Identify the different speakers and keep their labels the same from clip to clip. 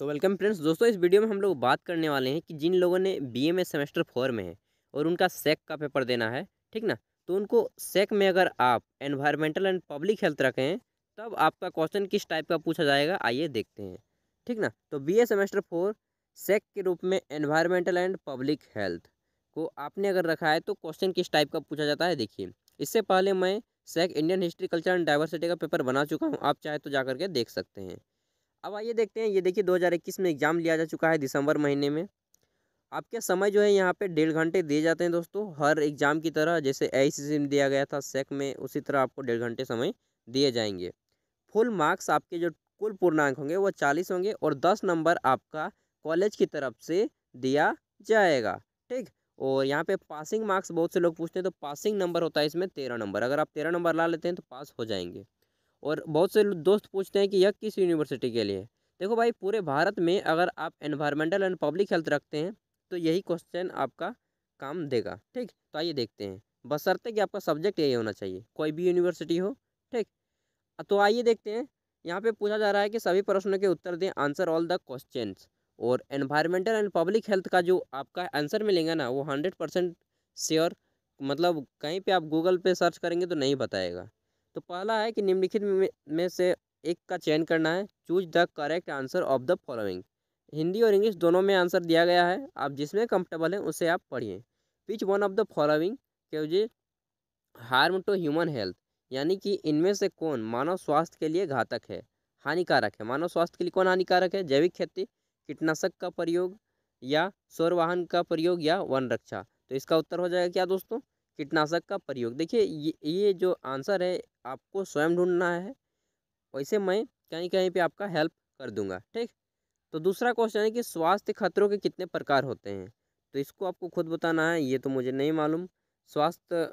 Speaker 1: Welcome friends. दोस्तों, इस video में हम लोग बात करने वाले हैं कि जिन लोगों ने बीए में सेमेस्टर 4 में है और उनका सेक का पेपर देना है, ठीक ना। तो उनको सेक में अगर आप एनवायरमेंटल एंड पब्लिक हेल्थ रखें हैं, तब आपका क्वेश्चन किस टाइप का पूछा जाएगा, आइए देखते हैं। ठीक ना। तो बीए सेमेस्टर 4 सेक के रूप में एनवायरमेंटल एंड पब्लिक हेल्थ को आपने अगर रखा है तो क्वेश्चन किस टाइप का पूछा जाता है, देखिए। इससे पहले मैं सेक Indian history culture and diversity का पेपर बना चुका हूँ, आप चाहे तो जा करके देख सकते हैं। अब आइए देखते हैं। ये देखिए 2021 में एग्ज़ाम लिया जा चुका है दिसंबर महीने में। आपके समय जो है यहाँ पे 1.5 घंटे दिए जाते हैं दोस्तों, हर एग्ज़ाम की तरह। जैसे एआईसीसी में दिया गया था सेक में, उसी तरह आपको 1.5 घंटे समय दिए जाएंगे। फुल मार्क्स आपके जो कुल पूर्णांक होंगे वो 40 होंगे और 10 नंबर आपका कॉलेज की तरफ से दिया जाएगा। ठीक। और यहाँ पे पासिंग मार्क्स बहुत से लोग पूछते हैं, तो पासिंग नंबर होता है इसमें 13 नंबर। अगर आप 13 नंबर ला लेते हैं तो पास हो जाएंगे। और बहुत से दोस्त पूछते हैं कि यह किस यूनिवर्सिटी के लिए है। देखो भाई, पूरे भारत में अगर आप एनवायरमेंटल एंड पब्लिक हेल्थ रखते हैं तो यही क्वेश्चन आपका काम देगा। ठीक। तो आइए देखते हैं, बशर्ते कि आपका सब्जेक्ट यही होना चाहिए, कोई भी यूनिवर्सिटी हो। ठीक। तो आइए देखते हैं। यहाँ पे पूछा जा रहा है कि सभी प्रश्नों के उत्तर दें, आंसर ऑल द क्वेश्चंस। और एनवायरमेंटल एंड पब्लिक हेल्थ का जो आपका आंसर मिलेगा ना, वो 100% श्योर, मतलब कहीं पे आप गूगल पे सर्च करेंगे तो नहीं बताएगा। तो पहला है कि निम्नलिखित में से एक का चयन करना है। Choose the correct answer of the following. Hindi और इंग्लिश दोनों में आंसर दिया गया है, आप जिसमें कंफर्टेबल हैं उसे आप पढ़िए। Which one of the following harm to human health, यानी कि इनमें से कौन मानव स्वास्थ्य के लिए घातक है, हानिकारक है। मानव स्वास्थ्य के लिए कौन हानिकारक है? जैविक खेती, कीटनाशक का प्रयोग, या सौर वाहन का प्रयोग, या वन रक्षा। तो इसका उत्तर हो जाएगा क्या दोस्तों? कीटनाशक का प्रयोग। देखिए ये जो आंसर है आपको स्वयं ढूंढना है, वैसे मैं कहीं कहीं पे आपका हेल्प कर दूंगा। ठीक। तो दूसरा क्वेश्चन है कि स्वास्थ्य खतरों के कितने प्रकार होते हैं। तो इसको आपको खुद बताना है, ये तो मुझे नहीं मालूम। स्वास्थ्य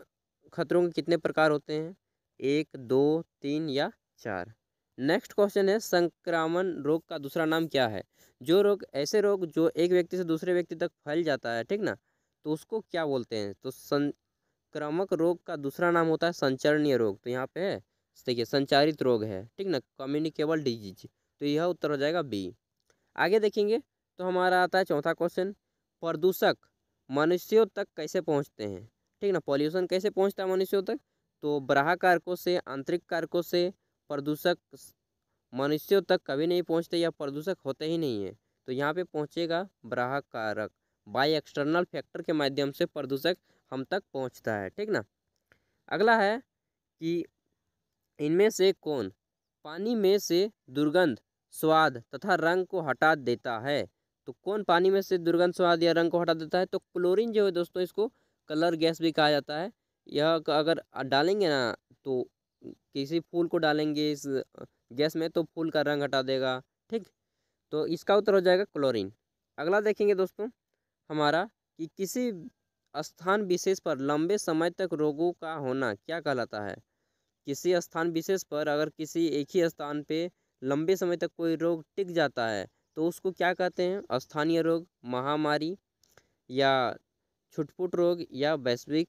Speaker 1: खतरों के कितने प्रकार होते हैं? 1, 2, 3 या 4। नेक्स्ट क्वेश्चन है, संक्रामण रोग का दूसरा नाम क्या है? जो रोग, ऐसे रोग जो एक व्यक्ति से दूसरे व्यक्ति तक फैल जाता है, ठीक ना, तो उसको क्या बोलते हैं? तो संक्रामक रोग का दूसरा नाम होता है संचरणीय रोग। तो यहाँ पे है, देखिए, संचारित रोग है, ठीक ना, कम्युनिकेबल डिजीज। तो यह उत्तर हो जाएगा बी। आगे देखेंगे तो हमारा आता है चौथा क्वेश्चन, प्रदूषक मनुष्यों तक कैसे पहुंचते हैं? ठीक ना, पॉल्यूशन कैसे पहुंचता है मनुष्यों तक? तो बाह्य कारकों से, आंतरिक कारकों से प्रदूषक मनुष्यों तक कभी नहीं पहुंचते, या प्रदूषक होते ही नहीं है। तो यहाँ पे पहुंचेगा बाह्य कारक, बाय एक्सटर्नल फैक्टर के माध्यम से प्रदूषक हम तक पहुंचता है। ठीक ना। अगला है कि इनमें से कौन पानी में से दुर्गंध, स्वाद तथा रंग को हटा देता है? तो कौन पानी में से दुर्गंध, स्वाद या रंग को हटा देता है? तो क्लोरीन जो है दोस्तों, इसको कलर गैस भी कहा जाता है। यह अगर डालेंगे ना, तो किसी फूल को डालेंगे इस गैस में तो फूल का रंग हटा देगा। ठीक। तो इसका उत्तर हो जाएगा क्लोरीन। अगला देखेंगे दोस्तों हमारा, कि किसी स्थान विशेष पर लंबे समय तक रोगों का होना क्या कहलाता है? किसी स्थान विशेष पर अगर किसी एक ही स्थान पे लंबे समय तक कोई रोग टिक जाता है तो उसको क्या कहते हैं? स्थानीय रोग, महामारी, या छुटपुट रोग, या वैश्विक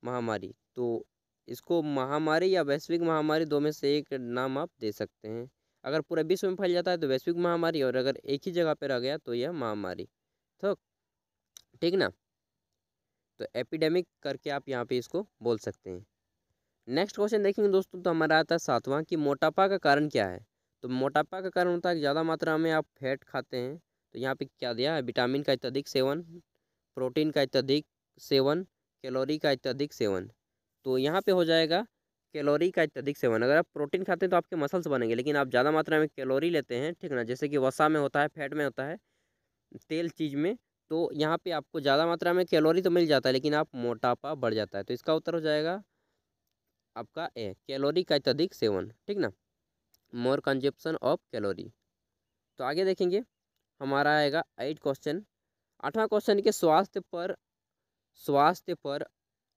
Speaker 1: महामारी। तो इसको महामारी या वैश्विक महामारी, दो में से एक नाम आप दे सकते हैं। अगर पूरे विश्व में फैल जाता है तो वैश्विक महामारी, और अगर एक ही जगह पे रह गया तो यह महामारी। तो ठीक ना। तो एपिडेमिक करके आप यहाँ पे इसको बोल सकते हैं। नेक्स्ट क्वेश्चन देखेंगे दोस्तों, तो हमारा आता है सातवां, कि मोटापा का कारण क्या है? तो मोटापा का कारण होता है कि ज़्यादा मात्रा में आप फैट खाते हैं। तो यहाँ पे क्या दिया है? विटामिन का अत्यधिक सेवन, प्रोटीन का अत्यधिक सेवन, कैलोरी का अत्यधिक सेवन। तो यहाँ पे हो जाएगा कैलोरी का अत्यधिक सेवन। अगर आप प्रोटीन खाते हैं तो आपके मसल्स बनेंगे, लेकिन आप ज़्यादा मात्रा में कैलोरी लेते हैं, ठीक ना, जैसे कि वसा में होता है, फैट में होता है, तेल चीज़ में, तो यहाँ पे आपको ज़्यादा मात्रा में कैलोरी तो मिल जाता है, लेकिन आप मोटापा बढ़ जाता है। तो इसका उत्तर हो जाएगा आपका ए, कैलोरी का अत्यधिक सेवन। ठीक ना, मोर कंजप्शन ऑफ कैलोरी। तो आगे देखेंगे हमारा आएगा 8 क्वेश्चन। 8वां क्वेश्चन के स्वास्थ्य पर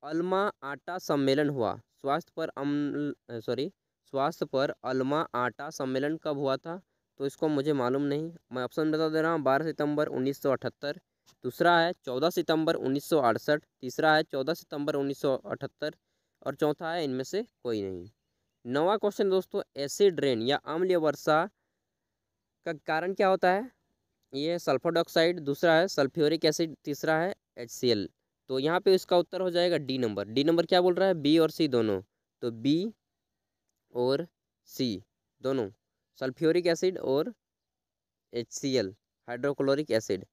Speaker 1: अल्मा आटा सम्मेलन हुआ। स्वास्थ्य पर अल्मा आटा सम्मेलन कब हुआ था? तो इसको मुझे मालूम नहीं, मैं ऑप्शन बता दे रहा हूँ। 12 सितंबर 1978, दूसरा है 14 सितंबर 1968, तीसरा है 14 सितंबर 1978, और चौथा है इनमें से कोई नहीं। 9वां क्वेश्चन दोस्तों, एसिड रेन या अम्लीय वर्षा का कारण क्या होता है? ये सल्फर डाइऑक्साइड, दूसरा है सल्फ्यूरिक एसिड, तीसरा है HCl। तो यहाँ पे इसका उत्तर हो जाएगा डी नंबर। डी नंबर क्या बोल रहा है, बी और सी दोनों। तो बी और सी दोनों, सल्फ्यूरिक एसिड और HCl हाइड्रोक्लोरिक एसिड।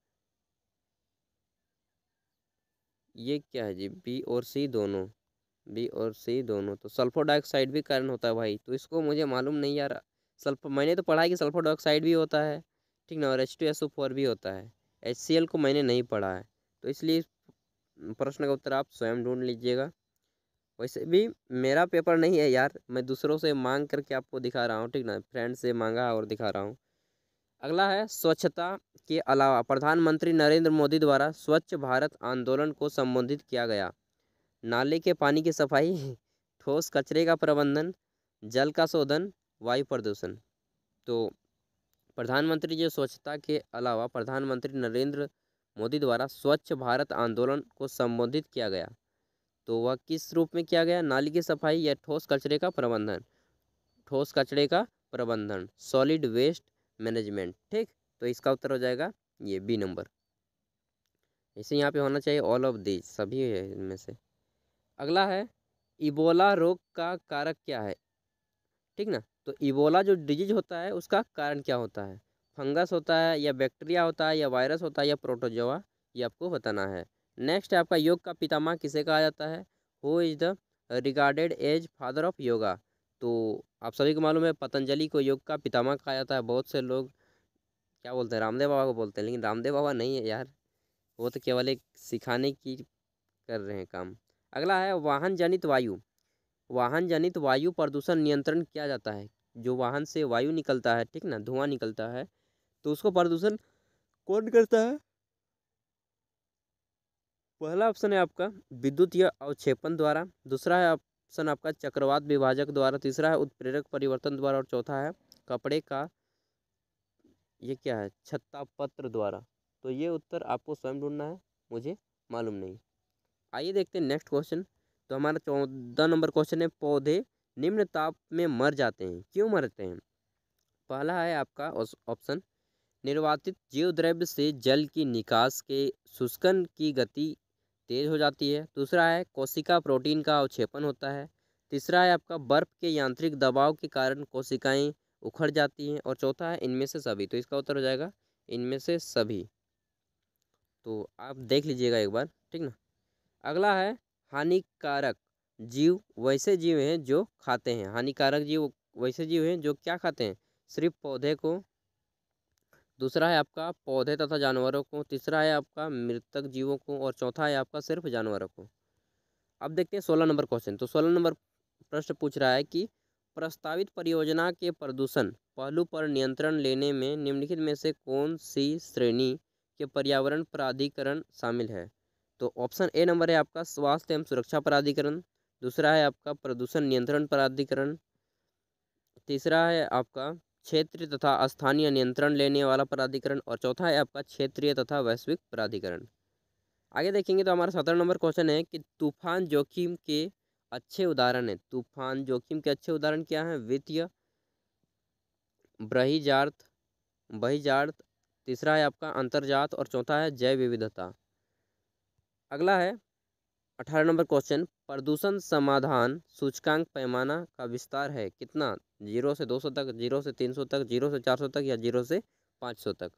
Speaker 1: ये क्या है जी, बी और सी दोनों, बी और सी दोनों। तो सल्फर डाइऑक्साइड भी कारण होता है भाई, तो इसको मुझे मालूम नहीं यार। सल्फर मैंने तो पढ़ा है कि सल्फर डाइऑक्साइड भी होता है, ठीक ना, और H2SO4 भी होता है। HCl को मैंने नहीं पढ़ा है, तो इसलिए इस प्रश्न का उत्तर आप स्वयं ढूंढ लीजिएगा। वैसे भी मेरा पेपर नहीं है यार, मैं दूसरों से मांग करके आपको दिखा रहा हूँ, ठीक ना, फ्रेंड से मांगा और दिखा रहा हूँ। अगला है, स्वच्छता के अलावा प्रधानमंत्री नरेंद्र मोदी द्वारा स्वच्छ भारत आंदोलन को संबोधित किया गया। नाले के पानी की सफाई, ठोस कचरे का प्रबंधन, जल का शोधन, वायु प्रदूषण। तो प्रधानमंत्री जो स्वच्छता के अलावा प्रधानमंत्री नरेंद्र मोदी द्वारा स्वच्छ भारत आंदोलन को संबोधित किया गया, तो वह किस रूप में किया गया, नाली की सफाई या ठोस कचरे का प्रबंधन। ठोस कचरे का प्रबंधन, सॉलिड वेस्ट मैनेजमेंट, ठीक। तो इसका उत्तर हो जाएगा ये बी नंबर। इसे यहाँ पे होना चाहिए ऑल ऑफ दीज, सभी है इनमें से। अगला है, इबोला रोग का कारक क्या है, ठीक ना। तो इबोला जो डिजीज होता है उसका कारण क्या होता है, फंगस होता है या बैक्टीरिया होता है या वायरस होता है या प्रोटोजोआ, ये आपको बताना है। नेक्स्ट है आपका, योग का पितामह किसे कहा जाता है, who is the regarded as father of yoga. तो आप सभी को मालूम है पतंजलि को योग का पितामह कहा जाता है। बहुत से लोग क्या बोलते हैं, रामदेव बाबा को बोलते हैं, लेकिन रामदेव बाबा नहीं है यार, वो तो केवल एक सिखाने की कर रहे हैं काम। अगला है, वाहन जनित वायु, वाहन जनित वायु प्रदूषण नियंत्रण किया जाता है। जो वाहन से वायु निकलता है, ठीक ना, धुआं निकलता है, तो उसको प्रदूषण कौन करता है। पहला ऑप्शन है आपका विद्युत या अवक्षेपण द्वारा, दूसरा है ऑप्शन आपका चक्रवात विभाजक द्वारा, तीसरा है उत्प्रेरक परिवर्तन द्वारा, और चौथा है कपड़े का, ये क्या है, छत्ता पत्र द्वारा। तो ये उत्तर आपको स्वयं ढूंढना है, मुझे मालूम नहीं। आइए देखते हैं नेक्स्ट क्वेश्चन। तो हमारा 14 नंबर क्वेश्चन है, पौधे निम्न ताप में मर जाते हैं, क्यों मरते हैं। पहला है आपका ऑप्शन, निर्वातित जीव द्रव्य से जल की निकास के शुष्कन की गति तेज हो जाती है, दूसरा है कोशिका प्रोटीन का अवक्षेपण होता है, तीसरा है आपका बर्फ के यांत्रिक दबाव के कारण कोशिकाएं उखड़ जाती हैं, और चौथा है इनमें से सभी। तो इसका उत्तर हो जाएगा इनमें से सभी। तो आप देख लीजिएगा एक बार, ठीक ना। अगला है, हानिकारक जीव वैसे जीव हैं जो खाते हैं, हानिकारक जीव वैसे जीव हैं जो क्या खाते हैं, सिर्फ पौधे को, दूसरा है आपका पौधे तथा जानवरों को, तीसरा है आपका मृतक जीवों को, और चौथा है आपका सिर्फ जानवरों को। अब देखते हैं 16 नंबर क्वेश्चन। तो 16 नंबर प्रश्न पूछ रहा है कि प्रस्तावित परियोजना के प्रदूषण पहलू पर नियंत्रण लेने में निम्नलिखित में से कौन सी श्रेणी के पर्यावरण प्राधिकरण शामिल है। तो ऑप्शन ए नंबर है आपका स्वास्थ्य एवं सुरक्षा प्राधिकरण, दूसरा है आपका प्रदूषण नियंत्रण प्राधिकरण, तीसरा है आपका क्षेत्रीय तथा स्थानीय नियंत्रण लेने वाला प्राधिकरण, और चौथा है आपका क्षेत्रीय तथा वैश्विक प्राधिकरण। आगे देखेंगे तो हमारा 17 नंबर क्वेश्चन है कि तूफान जोखिम के अच्छे उदाहरण है, तूफान जोखिम के अच्छे उदाहरण क्या हैं, वित्तीय, बहिर्जात, बहिर्जात, तीसरा है आपका अंतर्जात, और चौथा है जैव विविधता। अगला है 18 नंबर क्वेश्चन, प्रदूषण समाधान सूचकांक पैमाना का विस्तार है कितना, 0 से 200 तक, 0 से 300 तक, 0 से 400 तक, या 0 से 500 तक।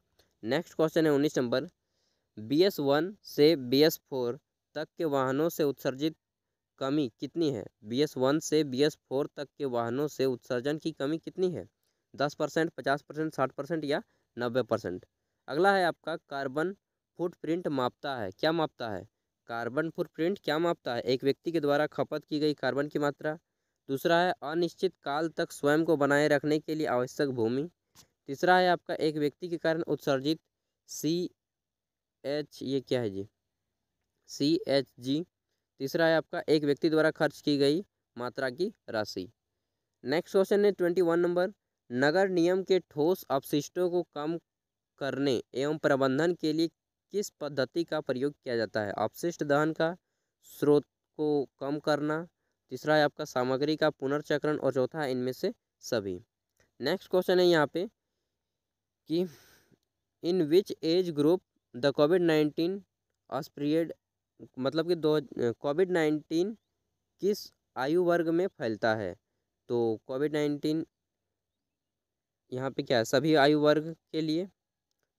Speaker 1: नेक्स्ट क्वेश्चन है 19 नंबर, BS1 से BS4 तक के वाहनों से उत्सर्जित कमी कितनी है, BS1 से BS4 तक के वाहनों से उत्सर्जन की कमी कितनी है, 10%, 50%, 60% या 90%। अगला है आपका, कार्बन फुटप्रिंट मापता है, क्या मापता है, कार्बन फुटप्रिंट क्या मापता है, एक व्यक्ति के द्वारा खपत की गई कार्बन की मात्रा, दूसरा है अनिश्चित काल तक स्वयं को बनाए रखने के लिए आवश्यक भूमि, तीसरा है आपका एक व्यक्ति के कारण उत्सर्जित CH, ये क्या है जी, CHG, तीसरा है आपका एक व्यक्ति द्वारा खर्च की गई मात्रा की राशि। नेक्स्ट क्वेश्चन है 21 नंबर, नगर निगम के ठोस अपशिष्टों को कम करने एवं प्रबंधन के लिए किस पद्धति का प्रयोग किया जाता है, अपशिष्ट दहन का, स्रोत को कम करना, तीसरा है आपका सामग्री का पुनर्चक्रण, और चौथा है इनमें से सभी। नेक्स्ट क्वेश्चन है यहाँ पे कि in which age group the कोविड-19 स्प्रेड, मतलब कि दो कोविड-19 किस आयु वर्ग में फैलता है? तो कोविड-19 यहाँ पे क्या है, सभी आयु वर्ग के लिए।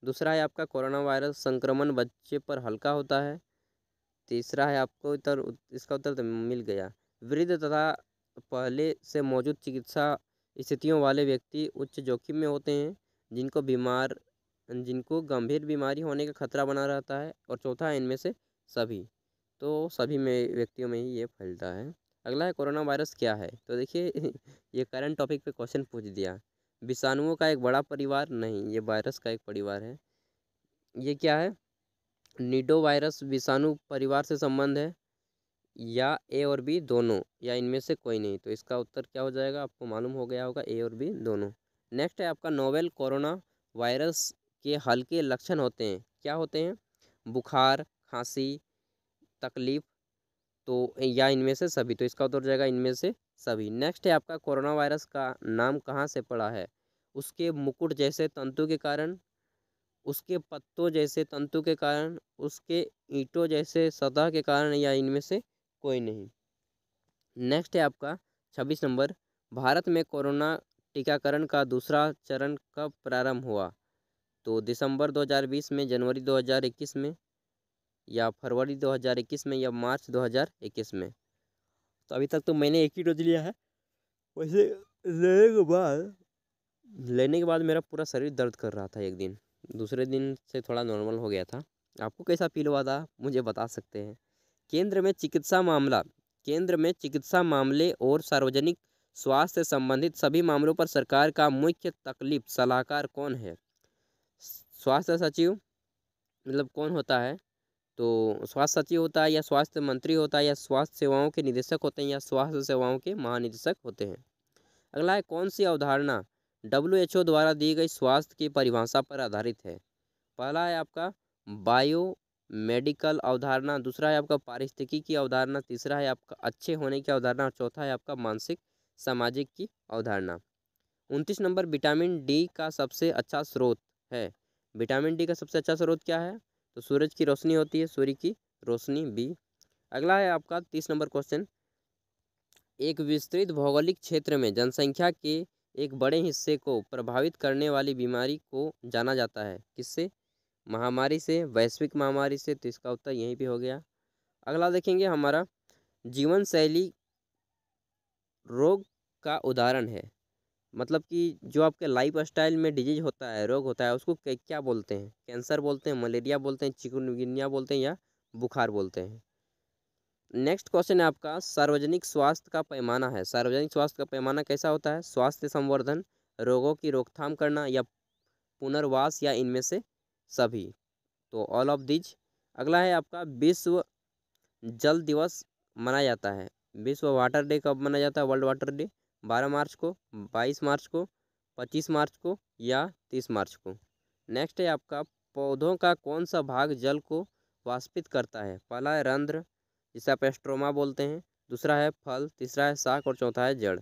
Speaker 1: दूसरा है आपका कोरोना वायरस संक्रमण बच्चे पर हल्का होता है। तीसरा है आपको इसका उत्तर तो मिल गया। वृद्ध तथा पहले से मौजूद चिकित्सा स्थितियों वाले व्यक्ति उच्च जोखिम में होते हैं, जिनको गंभीर बीमारी होने का खतरा बना रहता है। और चौथा है इनमें से सभी, तो सभी में व्यक्तियों में ही ये फैलता है। अगला है कोरोना वायरस क्या है? तो देखिए ये करंट टॉपिक पे क्वेश्चन पूछ दिया। विषाणुओं का एक बड़ा परिवार नहीं, ये वायरस का एक परिवार है। ये क्या है? निडो वायरस विषाणु परिवार से संबंध है, या ए और बी दोनों, या इनमें से कोई नहीं? तो इसका उत्तर क्या हो जाएगा, आपको मालूम हो गया होगा, ए और बी दोनों। नेक्स्ट है आपका नोवेल कोरोना वायरस के हल्के लक्षण होते हैं, क्या होते हैं? बुखार, खांसी, तकलीफ, तो या इनमें से सभी? तो इसका उत्तर हो जाएगा इनमें से सभी। नेक्स्ट है आपका कोरोना वायरस का नाम कहाँ से पड़ा है? उसके मुकुट जैसे तंतु के कारण, उसके पत्तों जैसे तंतु के कारण, उसके ईंटों जैसे सतह के कारण, या इनमें से कोई नहीं? नेक्स्ट है आपका 26 नंबर, भारत में कोरोना टीकाकरण का दूसरा चरण कब प्रारंभ हुआ? तो दिसंबर 2020 में, जनवरी 2021 में, या फरवरी 2021 में, या मार्च 2021 में? तो अभी तक तो मैंने एक ही डोज लिया है। वैसे लेने के बाद मेरा पूरा शरीर दर्द कर रहा था एक दिन, दूसरे दिन से थोड़ा नॉर्मल हो गया था। आपको कैसा फील हुआ था मुझे बता सकते हैं। केंद्र में चिकित्सा मामला केंद्र में चिकित्सा मामले और सार्वजनिक स्वास्थ्य से संबंधित सभी मामलों पर सरकार का मुख्य तकलीफ सलाहकार कौन है? स्वास्थ्य सचिव, मतलब कौन होता है? तो स्वास्थ्य सचिव होता है, या स्वास्थ्य मंत्री होता है, या स्वास्थ्य सेवाओं के निदेशक होते हैं, या स्वास्थ्य सेवाओं के महानिदेशक होते हैं? अगला है कौन सी अवधारणा WHO द्वारा दी गई स्वास्थ्य की परिभाषा पर आधारित है? पहला है आपका बायो मेडिकल अवधारणा, दूसरा है आपका पारिस्थितिकी की अवधारणा, तीसरा है आपका अच्छे होने की अवधारणा, और चौथा है आपका मानसिक सामाजिक की अवधारणा। 29 नंबर, विटामिन डी का सबसे अच्छा स्रोत है। विटामिन डी का सबसे अच्छा स्रोत क्या है? तो सूरज की रोशनी होती है, सूर्य की रोशनी, बी। अगला है आपका 30 नंबर क्वेश्चन, एक विस्तृत भौगोलिक क्षेत्र में जनसंख्या के एक बड़े हिस्से को प्रभावित करने वाली बीमारी को जाना जाता है किससे? महामारी से, वैश्विक महामारी से। तो इसका उत्तर यहीं पे हो गया। अगला देखेंगे हमारा जीवन शैली रोग का उदाहरण है, मतलब कि जो आपके लाइफ स्टाइल में डिजीज होता है, रोग होता है, उसको क्या बोलते हैं? कैंसर बोलते हैं, मलेरिया बोलते हैं, चिकुनगुनिया बोलते हैं, या बुखार बोलते हैं? नेक्स्ट क्वेश्चन है आपका सार्वजनिक स्वास्थ्य का पैमाना है। सार्वजनिक स्वास्थ्य का पैमाना कैसा होता है? स्वास्थ्य संवर्धन, रोगों की रोकथाम करना, या पुनर्वास, या इनमें से सभी? तो ऑल ऑफ दीज। अगला है आपका विश्व जल दिवस मनाया जाता है। विश्व वाटर डे कब मनाया जाता है? वर्ल्ड वाटर डे 12 मार्च को, 22 मार्च को, 25 मार्च को, या 30 मार्च को? नेक्स्ट है आपका पौधों का कौन सा भाग जल को वाष्पित करता है? पहला है रंध्र, जिसे आप एस्ट्रोमा बोलते हैं, दूसरा है फल, तीसरा है शाख, और चौथा है जड़।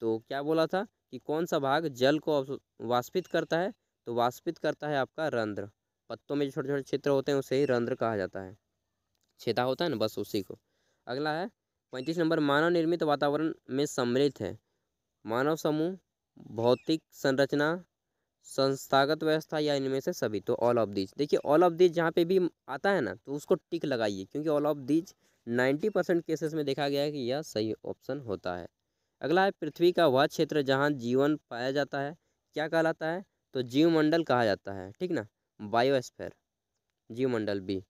Speaker 1: तो क्या बोला था कि कौन सा भाग जल को वाष्पित करता है? तो वाष्पित करता है आपका रंध्र। पत्तों में जो छोटे छोटे छिद्र होते हैं उसे ही रंध्र कहा जाता है। छेदा होता है ना, बस उसी को। अगला है 35 नंबर, मानव निर्मित वातावरण में सम्मिलित है मानव समूह, भौतिक संरचना, संस्थागत व्यवस्था, या इनमें से सभी? तो ऑल ऑफ दीज। देखिए ऑल ऑफ दीज जहाँ पे भी आता है ना, तो उसको टिक लगाइए, क्योंकि ऑल ऑफ दीज 90% केसेस में देखा गया है कि यह सही ऑप्शन होता है। अगला है पृथ्वी का वह क्षेत्र जहाँ जीवन पाया जाता है, क्या कहलाता है? तो जीवमंडल कहा जाता है, ठीक ना, बायोस्फीयर, जीवमंडल, बी।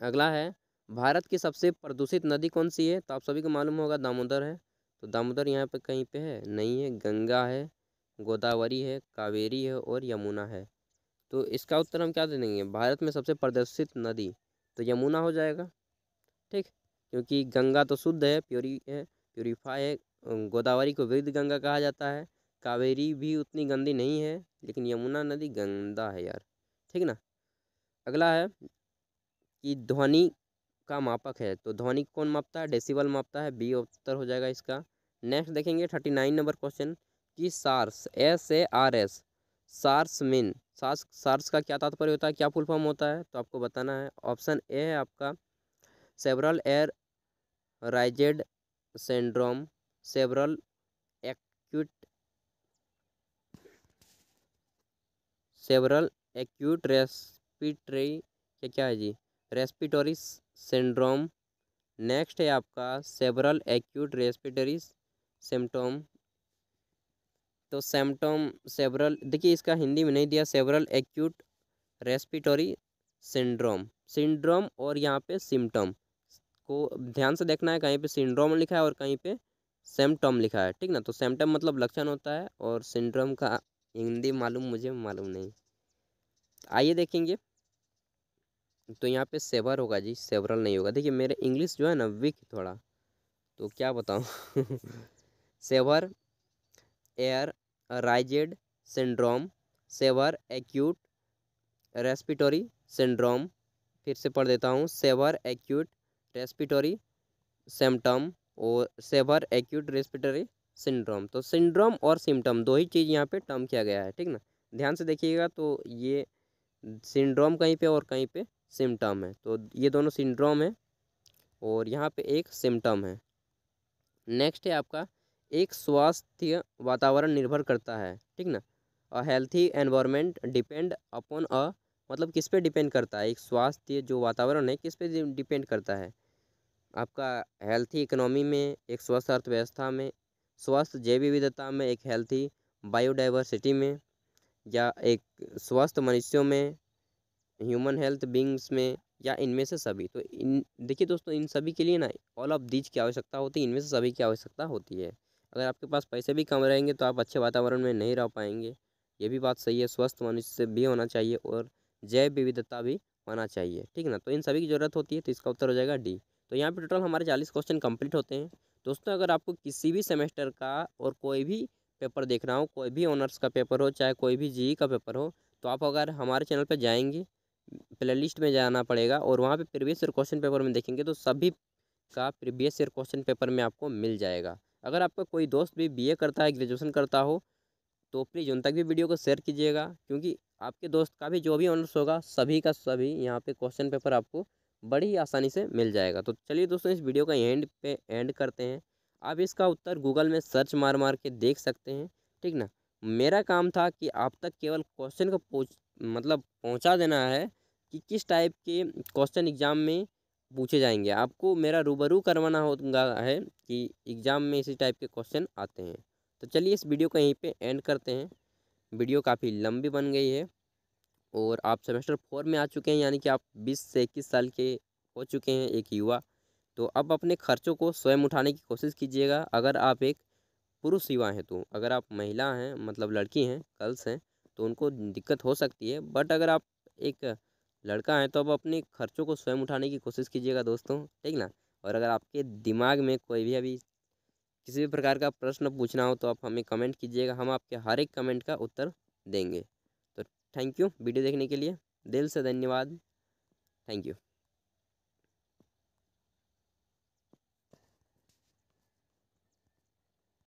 Speaker 1: अगला है भारत की सबसे प्रदूषित नदी कौन सी है? तो आप सभी को मालूम होगा दामोदर है। तो दामोदर यहाँ पे कहीं पे है? नहीं है। गंगा है, गोदावरी है, कावेरी है, और यमुना है। तो इसका उत्तर हम क्या दे देंगे? भारत में सबसे प्रदूषित नदी तो यमुना हो जाएगा, ठीक, क्योंकि गंगा तो शुद्ध है, प्योरीफाई है। गोदावरी को वृद्ध गंगा कहा जाता है। कावेरी भी उतनी गंदी नहीं है, लेकिन यमुना नदी गंदा है यार, ठीक ना। अगला है कि ध्वनि का मापक है, तो ध्वनि कौन मापता है? डेसिबल मापता है, बी उत्तर हो जाएगा इसका। नेक्स्ट देखेंगे 39 नंबर क्वेश्चन कि SARS, SARS SARS mean SARS का क्या तात्पर्य होता है, क्या फुल फॉर्म होता है, तो आपको बताना है। ऑप्शन ए है आपका several air raised syndrome, several acute several acute respiratory, क्या है जी, रेस्पिरेटरी सिंड्रोम। नेक्स्ट है आपका सेवरल एक्यूट रेस्पिरेटरी सिम्टोम। तो सिम्टोम सेवरल, देखिए इसका हिंदी में नहीं दिया, several acute respiratory syndrome, syndrome और यहाँ पे सिम्टम को ध्यान से देखना है, कहीं पे सिंड्रोम लिखा है और कहीं पे सिम्टम लिखा है, ठीक ना। तो सिम्टम मतलब लक्षण होता है और सिंड्रोम का हिंदी मुझे मालूम नहीं। आइए देखेंगे, तो यहाँ पे सेवर होगा जी, सेवरल नहीं होगा। देखिए मेरे इंग्लिश जो है ना वीक थोड़ा, तो क्या बताऊँ severe air raised syndrome, severe acute respiratory syndrome, फिर से पढ़ देता हूँ, सेवर एक्यूट रेस्पिरेटरी सिम्टम और सेवर एक्यूट रेस्पिरेटरी सिंड्रोम। तो सिंड्रोम और सिम्टम दो ही चीज़ यहाँ पे टर्म किया गया है, ठीक ना। ध्यान से देखिएगा, तो ये सिंड्रोम कहीं पे और कहीं पे सिम्टम है, तो ये दोनों सिंड्रोम है और यहाँ पे एक सिम्टम है। नेक्स्ट है आपका एक स्वास्थ्य वातावरण निर्भर करता है, ठीक ना। अ healthy environment depend upon a, मतलब किस पे डिपेंड करता है, एक स्वास्थ्य जो वातावरण है किस पे डिपेंड करता है, आपका हेल्थी इकोनॉमी में, एक स्वस्थ अर्थव्यवस्था में, स्वस्थ जैव विविधता में, एक हेल्थी बायोडाइवर्सिटी में, या एक स्वस्थ मनुष्यों में, ह्यूमन हेल्थ बींग्स में, या इनमें से सभी। तो इन देखिए दोस्तों, इन सभी के लिए ना ऑल ऑफ दीज की आवश्यकता होती है, इनमें से सभी की आवश्यकता होती है। अगर आपके पास पैसे भी कम रहेंगे तो आप अच्छे वातावरण में नहीं रह पाएंगे, ये भी बात सही है। स्वस्थ मनुष्य भी होना चाहिए और जैव विविधता भी होना चाहिए, ठीक ना। तो इन सभी की ज़रूरत होती है, तो इसका उत्तर हो जाएगा डी। तो यहाँ पे टोटल हमारे 40 क्वेश्चन कंप्लीट होते हैं। दोस्तों अगर आपको किसी भी सेमेस्टर का और कोई भी पेपर देखना हो, कोई भी ऑनर्स का पेपर हो, चाहे कोई भी जीई का पेपर हो, तो आप अगर हमारे चैनल पर जाएंगे, प्ले लिस्ट में जाना पड़ेगा और वहाँ पे प्रीवियस ईयर क्वेश्चन पेपर में देखेंगे तो सभी का प्रीवियस ईयर क्वेश्चन पेपर में आपको मिल जाएगा। अगर आपका कोई दोस्त भी बीए करता है, ग्रेजुएशन करता हो, तो प्लीज़ उन तक भी वीडियो को शेयर कीजिएगा, क्योंकि आपके दोस्त का भी जो भी ऑनर्स होगा सभी का सभी यहाँ पे क्वेश्चन पेपर आपको बड़ी ही आसानी से मिल जाएगा। तो चलिए दोस्तों, इस वीडियो का एंड पे एंड करते हैं। आप इसका उत्तर गूगल में सर्च मार मार के देख सकते हैं, ठीक ना। मेरा काम था कि आप तक केवल क्वेश्चन को मतलब पहुँचा देना है कि किस टाइप के क्वेश्चन एग्जाम में पूछे जाएंगे। आपको मेरा रूबरू करवाना होगा है कि एग्ज़ाम में इसी टाइप के क्वेश्चन आते हैं। तो चलिए इस वीडियो को यहीं पे एंड करते हैं। वीडियो काफ़ी लंबी बन गई है और आप सेमेस्टर 4 में आ चुके हैं, यानी कि आप 20 से 21 साल के हो चुके हैं, एक युवा। तो अब अपने खर्चों को स्वयं उठाने की कोशिश कीजिएगा। अगर आप एक पुरुष युवा हैं, तो अगर आप महिला हैं, मतलब लड़की हैं, गर्ल्स हैं, तो उनको दिक्कत हो सकती है, बट अगर आप एक लड़का हैं तो अब अपने खर्चों को स्वयं उठाने की कोशिश कीजिएगा दोस्तों, ठीक ना। और अगर आपके दिमाग में कोई भी अभी किसी भी प्रकार का प्रश्न पूछना हो तो आप हमें कमेंट कीजिएगा, हम आपके हर एक कमेंट का उत्तर देंगे। तो थैंक यू वीडियो देखने के लिए, दिल से धन्यवाद। Thank you.